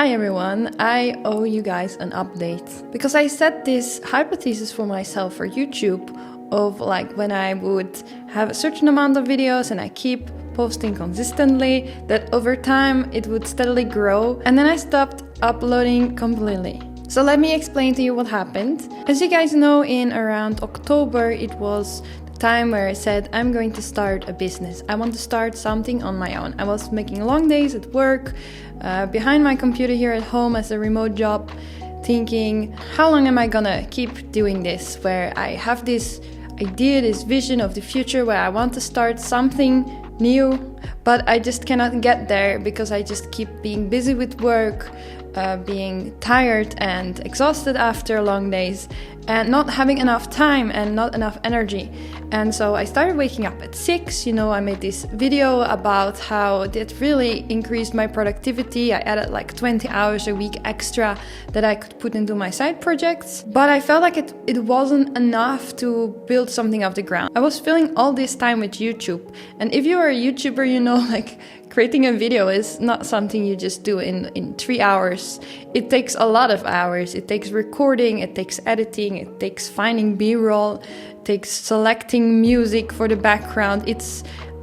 Hi everyone, I owe you guys an update because I set this hypothesis for myself for YouTube of like when I would have a certain amount of videos and I keep posting consistently, that over time it would steadily grow, and then I stopped uploading completely. So let me explain to you what happened. As you guys know, in around October it was time where I said I'm going to start a business. I want to start something on my own. I was making long days at work, behind my computer here at home as a remote job, thinking, how long am I gonna keep doing this? Where I have this idea, this vision of the future where I want to start something new, but I just cannot get there because I just keep being busy with work, being tired and exhausted after long days, and not having enough time and not enough energy. And so I started waking up at 6. I made this video about how it really increased my productivity. I added like 20 hours a week extra that I could put into my side projects. But I felt like it wasn't enough to build something off the ground. I was filling all this time with YouTube. And if you are a YouTuber, like creating a video is not something you just do in 3 hours. It takes a lot of hours. It takes recording, it takes editing, it takes finding B-roll, it takes selecting music for the background.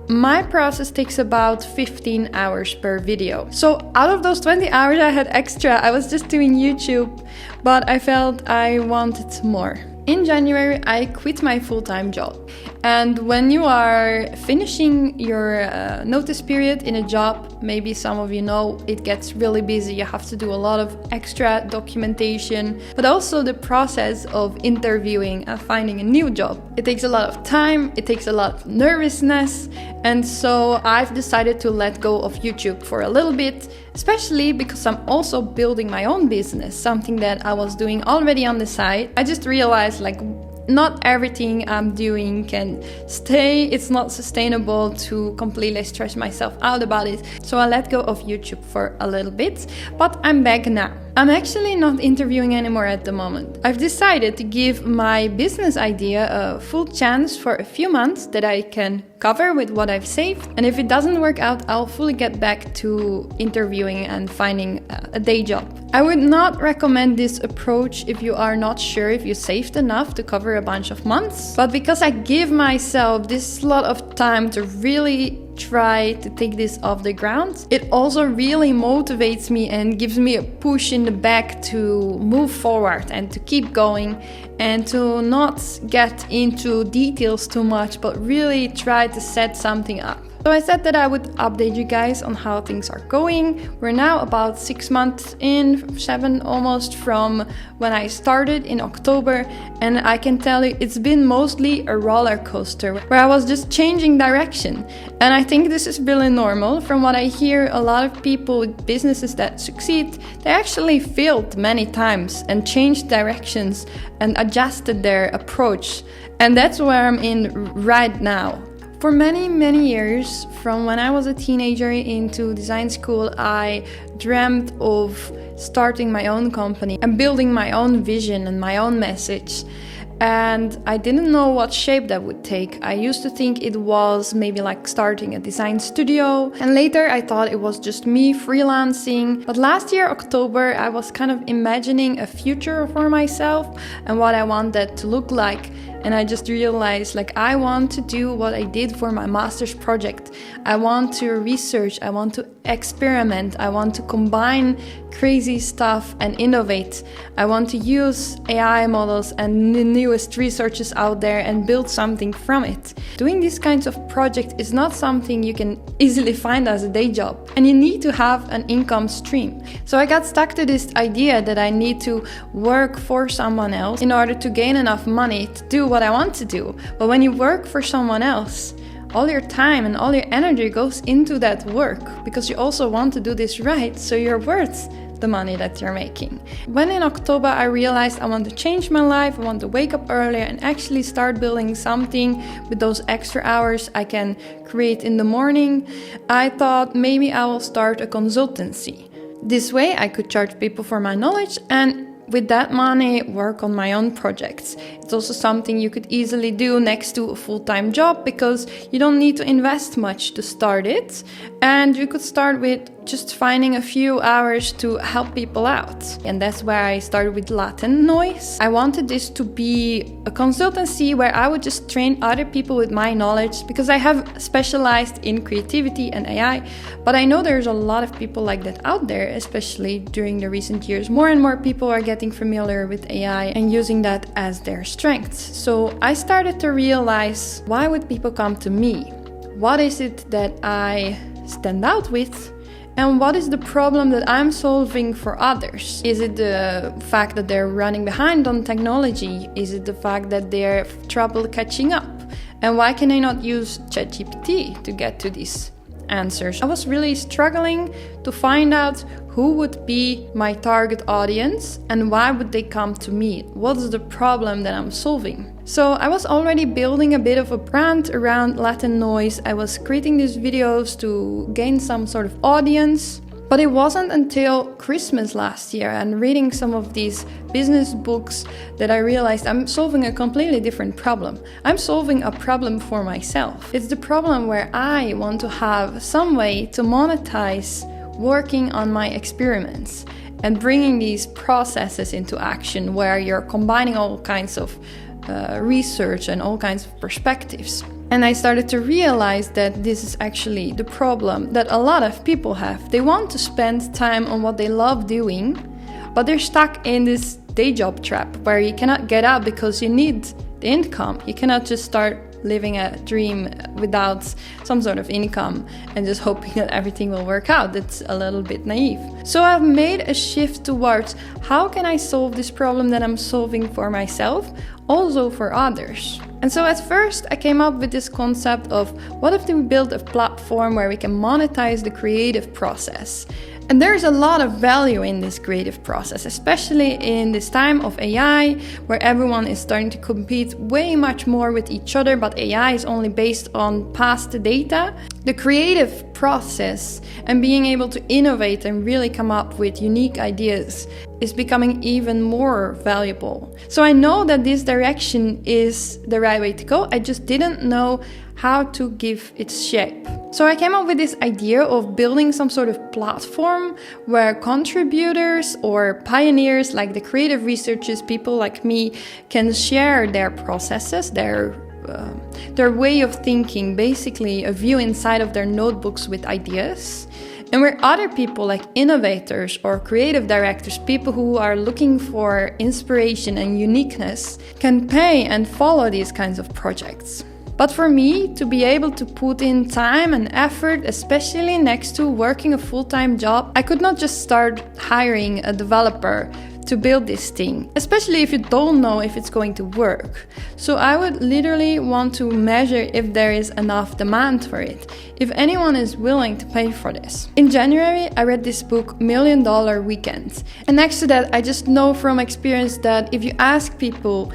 My process takes about 15 hours per video. So out of those 20 hours I had extra, I was just doing YouTube, but I felt I wanted more. In January, I quit my full-time job. And when you are finishing your notice period in a job, maybe some of you know, it gets really busy. You have to do a lot of extra documentation, but also the process of interviewing and finding a new job. It takes a lot of time, it takes a lot of nervousness, and so I've decided to let go of YouTube for a little bit, especially because I'm also building my own business, something that I was doing already on the side. I just realized not everything I'm doing can stay. It's not sustainable to completely stress myself out about it. So I let go of YouTube for a little bit, but I'm back now. I'm actually not interviewing anymore at the moment. I've decided to give my business idea a full chance for a few months that I can cover with what I've saved. And if it doesn't work out, I'll fully get back to interviewing and finding a day job. I would not recommend this approach if you are not sure if you saved enough to cover a bunch of months. But because I give myself this lot of time to really try to take this off the ground, it also really motivates me and gives me a push in the back to move forward and to keep going and to not get into details too much, but really try to set something up. So I said that I would update you guys on how things are going. We're now about 6 months in, 7 almost, from when I started in October, and I can tell you it's been mostly a roller coaster where I was just changing direction. And I think this is really normal. From what I hear, a lot of people with businesses that succeed, they actually failed many times and changed directions and adjusted their approach. And that's where I'm in right now. For many, many years, from when I was a teenager into design school, I dreamt of starting my own company and building my own vision and my own message. And I didn't know what shape that would take. I used to think it was maybe like starting a design studio. And later I thought it was just me freelancing. But last year, October, I was kind of imagining a future for myself and what I want that to look like. And I just realized I want to do what I did for my master's project. I want to research, I want to experiment, I want to combine crazy stuff and innovate. I want to use AI models and the newest researches out there and build something from it. Doing these kinds of projects is not something you can easily find as a day job, and you need to have an income stream. So I got stuck to this idea that I need to work for someone else in order to gain enough money to do what I want to do. But when you work for someone else, all your time and all your energy goes into that work because you also want to do this right, so you're worth the money that you're making. When in October I realized I want to change my life, I want to wake up earlier and actually start building something with those extra hours I can create in the morning, I thought maybe I will start a consultancy. This way I could charge people for my knowledge and with that money work on my own projects. It's also something you could easily do next to a full-time job because you don't need to invest much to start it, and you could start with just finding a few hours to help people out. And that's where I started with latent noise. I wanted this to be a consultancy where I would just train other people with my knowledge, because I have specialized in creativity and AI, but I know there's a lot of people like that out there, especially during the recent years. More and more people are getting familiar with AI and using that as their strengths. So I started to realize, why would people come to me? What is it that I stand out with? And what is the problem that I'm solving for others? Is it the fact that they're running behind on technology? Is it the fact that they're trouble catching up? And why can I not use ChatGPT to get to these answers? I was really struggling to find out who would be my target audience and why would they come to me? What's the problem that I'm solving? So I was already building a bit of a brand around latent noise. I was creating these videos to gain some sort of audience. But it wasn't until Christmas last year and reading some of these business books that I realized I'm solving a completely different problem. I'm solving a problem for myself. It's the problem where I want to have some way to monetize working on my experiments and bringing these processes into action, where you're combining all kinds of research and all kinds of perspectives. And I started to realize that this is actually the problem that a lot of people have. They want to spend time on what they love doing, but they're stuck in this day job trap where you cannot get out because you need the income. You cannot just start living a dream without some sort of income and just hoping that everything will work out. That's a little bit naive. So I've made a shift towards, how can I solve this problem that I'm solving for myself, also for others? And so at first I came up with this concept of, what if we build a platform where we can monetize the creative process? And there's a lot of value in this creative process, especially in this time of AI, where everyone is starting to compete way much more with each other, but AI is only based on past data. The creative process and being able to innovate and really come up with unique ideas is becoming even more valuable. So I know that this direction is the right way to go. I just didn't know how to give it shape. So I came up with this idea of building some sort of platform where contributors or pioneers, like the creative researchers, people like me, can share their processes, their way of thinking, basically a view inside of their notebooks with ideas. And where other people like innovators or creative directors, people who are looking for inspiration and uniqueness, can pay and follow these kinds of projects. But for me to be able to put in time and effort, especially next to working a full-time job, I could not just start hiring a developer to build this thing, especially if you don't know if it's going to work. So I would literally want to measure if there is enough demand for it, if anyone is willing to pay for this. In January, I read this book, $1 Million Weekend. And next to that, I just know from experience that if you ask people,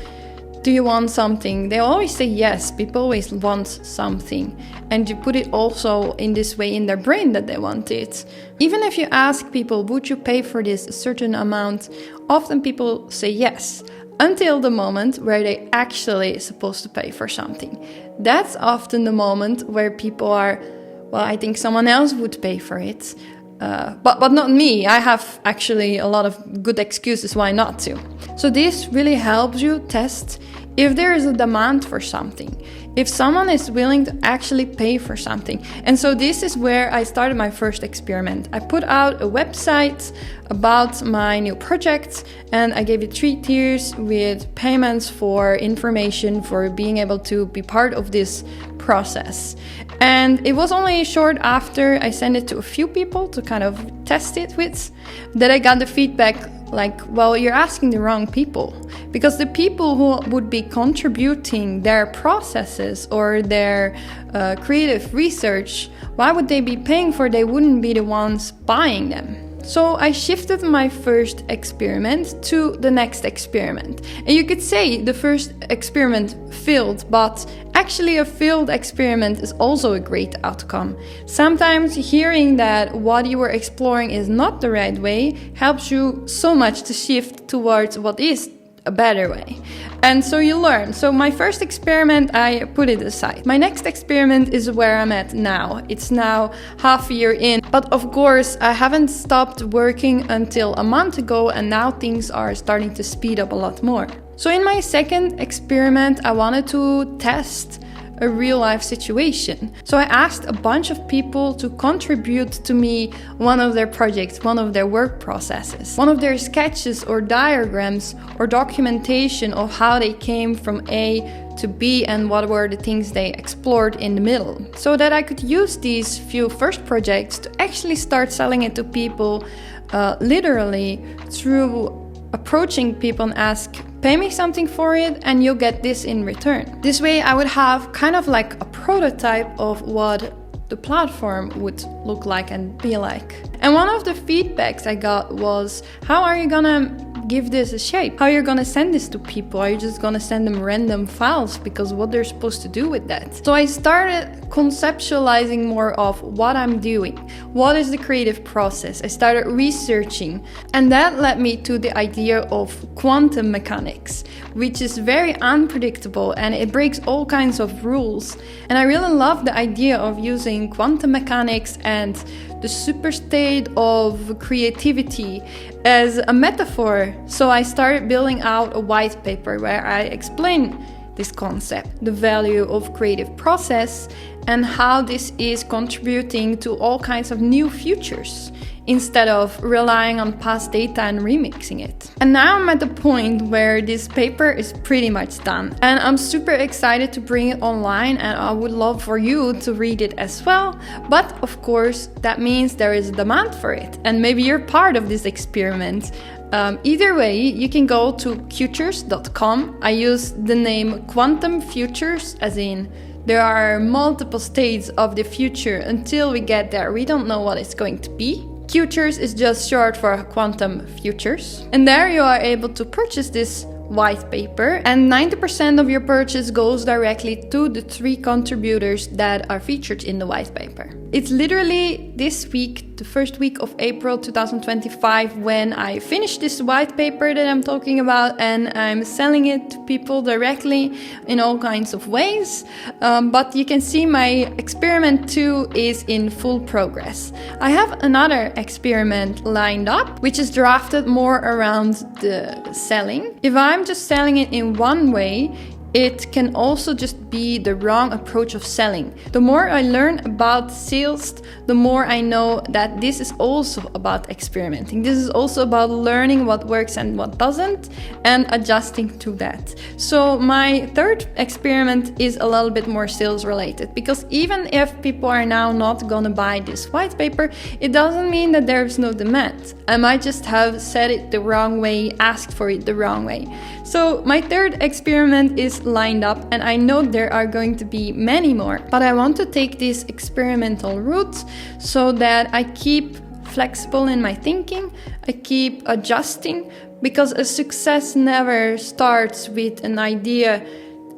do you want something? They always say yes. People always want something. And you put it also in this way in their brain that they want it. Even if you ask people, would you pay for this a certain amount? Often people say yes, until the moment where they actually supposed to pay for something. That's often the moment where people are, well, I think someone else would pay for it. But not me. I have actually a lot of good excuses why not to. So this really helps you test if there is a demand for something, if someone is willing to actually pay for something. And so this is where I started my first experiment. I put out a website about my new project and I gave it 3 tiers with payments for information, for being able to be part of this process. And it was only short after I sent it to a few people to kind of test it with that I got the feedback like, well, you're asking the wrong people, because the people who would be contributing their processes or their creative research, why would they be paying for? They wouldn't be the ones buying them. So I shifted my first experiment to the next experiment. And you could say the first experiment failed, but actually a failed experiment is also a great outcome. Sometimes hearing that what you were exploring is not the right way helps you so much to shift towards what is a better way. And so you learn. So my first experiment, I put it aside. My next experiment is where I'm at now. It's now half a year in. But of course, I haven't stopped working until a month ago, and now things are starting to speed up a lot more. So in my second experiment, I wanted to test a real life situation. So I asked a bunch of people to contribute to me one of their projects, one of their work processes, one of their sketches or diagrams or documentation of how they came from A to B and what were the things they explored in the middle, so that I could use these few first projects to actually start selling it to people literally through approaching people and ask, pay me something for it and you'll get this in return. This way I would have kind of like a prototype of what the platform would look like and be like. And one of the feedbacks I got was, how are you gonna give this a shape? How are you gonna send this to people? Are you just gonna send them random files? Because what they're supposed to do with that? So I started conceptualizing more of what I'm doing. What is the creative process? I started researching, and that led me to the idea of quantum mechanics, which is very unpredictable and it breaks all kinds of rules. And I really love the idea of using quantum mechanics and the super state of creativity as a metaphor. So I started building out a white paper where I explain this concept, the value of creative process, and how this is contributing to all kinds of new futures instead of relying on past data and remixing it. And now I'm at the point where this paper is pretty much done, and I'm super excited to bring it online, and I would love for you to read it as well. But of course, that means there is a demand for it, and maybe you're part of this experiment. Either way, you can go to Qtures.com. I use the name Quantum Futures, as in there are multiple states of the future. Until we get there, we don't know what it's going to be. Qtures is just short for Quantum Futures. And there you are able to purchase this white paper, and 90% of your purchase goes directly to the 3 contributors that are featured in the white paper. It's literally this week, the first week of April 2025, when I finish this white paper that I'm talking about, and I'm selling it to people directly in all kinds of ways. But you can see my experiment 2 is in full progress. I have another experiment lined up, which is drafted more around the selling. If I'm just selling it in one way, it can also just be the wrong approach of selling. The more I learn about sales, the more I know that this is also about experimenting. This is also about learning what works and what doesn't, and adjusting to that. So my third experiment is a little bit more sales related, because even if people are now not gonna buy this white paper, it doesn't mean that there's no demand. I might just have said it the wrong way, asked for it the wrong way. So my third experiment is lined up, and I know there are going to be many more, but I want to take this experimental route so that I keep flexible in my thinking, I keep adjusting, because a success never starts with an idea,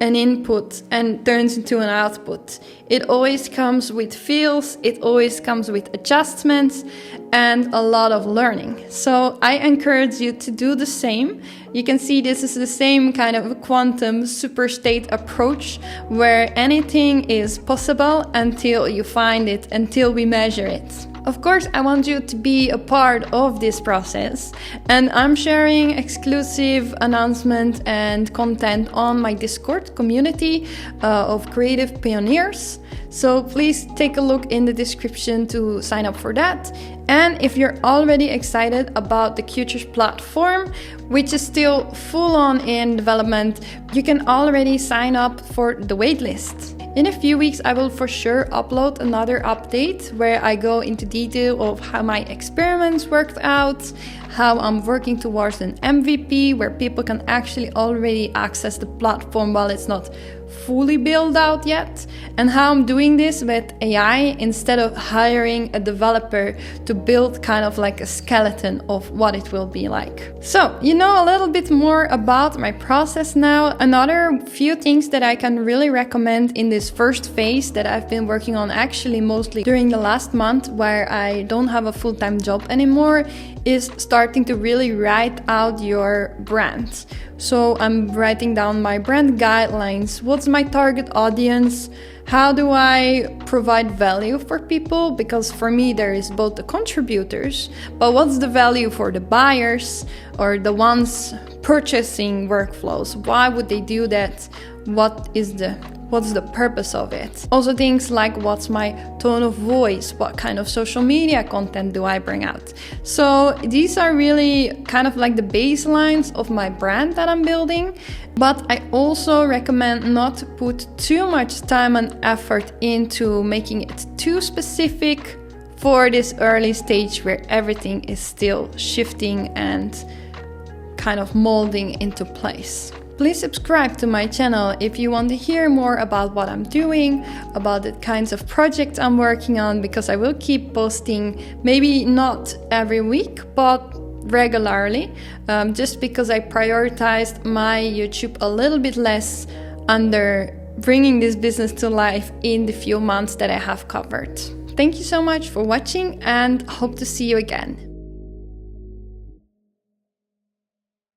an input, and turns into an output. It always comes with feels, it always comes with adjustments and a lot of learning. So I encourage you to do the same. You can see this is the same kind of quantum super state approach, where anything is possible until you find it, until we measure it. Of course, I want you to be a part of this process, and I'm sharing exclusive announcements and content on my Discord community of creative pioneers. So please take a look in the description to sign up for that. And if you're already excited about the Qtures platform, which is still full on in development, you can already sign up for the waitlist. In a few weeks, I will for sure upload another update where I go into detail of how my experiments worked out, how I'm working towards an MVP where people can actually already access the platform while it's not fully built out yet, and how I'm doing this with AI instead of hiring a developer to build kind of like a skeleton of what it will be like. So you know a little bit more about my process now. Another few things that I can really recommend in this first phase that I've been working on actually mostly during the last month, where I don't have a full-time job anymore, is starting to really write out your brand. So I'm writing down my brand guidelines. What's my target audience? How do I provide value for people? Because for me, there is both the contributors, but what's the value for the buyers or the ones purchasing workflows? Why would they do that? What's the purpose of it? Also things like, what's my tone of voice? What kind of social media content do I bring out? So these are really kind of like the baselines of my brand that I'm building. But I also recommend not to put too much time and effort into making it too specific for this early stage where everything is still shifting and kind of molding into place. Please subscribe to my channel if you want to hear more about what I'm doing, about the kinds of projects I'm working on, because I will keep posting, maybe not every week, but regularly, just because I prioritized my YouTube a little bit less under bringing this business to life in the few months that I have covered. Thank you so much for watching and hope to see you again.